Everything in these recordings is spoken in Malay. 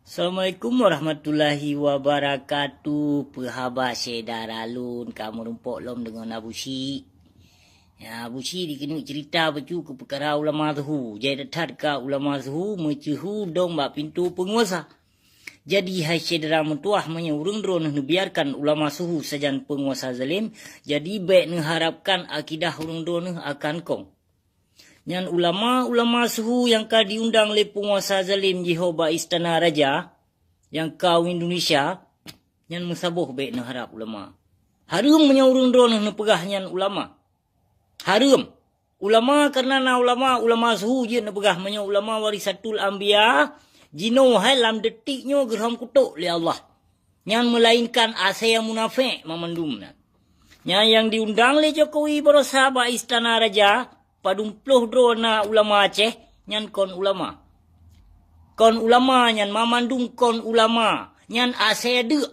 Assalamualaikum warahmatullahi wabarakatuh. Perhaba sedara lun kamu rumpok lom dengan Abu Syik. Ya, Abu Syik dikini cerita baju ke perkara ulama zuhu. Jadi datang ke ulama zuhu mencehu dong bak pintu penguasa. Jadi hai sedara mentuah menyurung drone biarkan ulama suhu sajan penguasa zalim. Jadi baik mengharapkan akidah urung drone akan kong. Yang ulama suhu yang ka diundang oleh penguasa zalim Jehovah Istana Raja yang kau Indonesia yang mensabuh baik nak harap ulama. Harum menyaurung drone nak pegahnya ulama. Harum. Ulama karena na ulama suhu je nak pegah menyo ulama warisatul anbiya jino hai lam detiknya gerham kutuk oleh Allah. Yang melainkan asaya munafik memandum. Yang diundang oleh Jokowi berusaha Istana Raja padumpluh drona ulama Aceh nyan kon ulama. Kon ulama nyan mamandung kon ulama. Nyan asede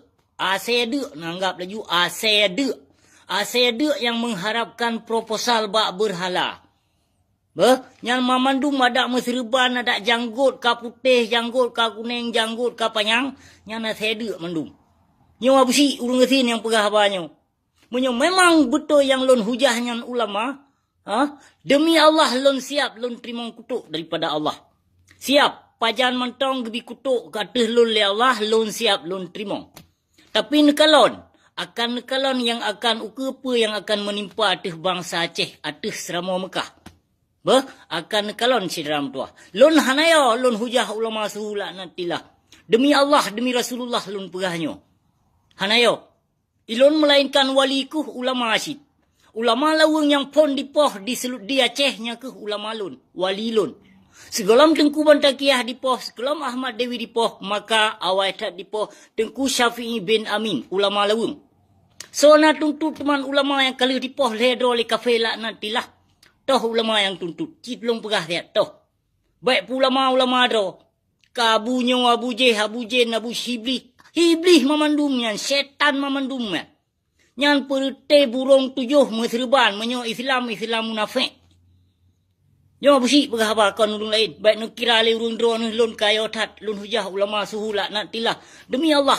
nanggap laju asede yang mengharapkan proposal bak berhala. Nyan mamandung ada meserban ada janggut ka putih, janggut ka kuning, janggut ka panjang, nyan asede mandung. Nyo Abu Syik urung kesin yang pegah banyo. Menyo memang betul yang lon hujah nyan ulama. Demi Allah lon siap lon terima kutuk daripada Allah. Siap pajan mentong gebi kutuk kateh lon le Allah lon siap lon terima. Tapi nekalon yang akan ukepa yang akan menimpa ateh bangsa Aceh ateh serama Mekah. Akan nekalon sedram tuah. Lon hanaya lon hujah ulama suhu laknatillah. Demi Allah demi Rasulullah lon pegahnya. Hanaya ilon melainkan walikuh ulama asyid. Ulama lawang yang pon dipoh di Acehnya ke ulama lun, wali lun. Segalam Tengku Bantakiah dipoh, segalam Ahmad Dewi dipoh, maka awaitat dipoh Tengku Syafi'i bin Amin, ulama lawang. So nak tuntut teman ulama yang kali dipoh ledro le kafe laknatillah. Toh ulama yang tuntut, cip long pegah dia toh. Baik ulama dro. Kabunyo Abu Jin, Abu Hiblis. Hiblis mamandumnya, setan mamandumnya. Yang perte burung tujuh meserban menyo Islam munafik. Yo Abu Syik berapa kon urung lain. Baik nak kira le urung drone lun kayo tat lun hujah ulama suhu laknatillah. Demi Allah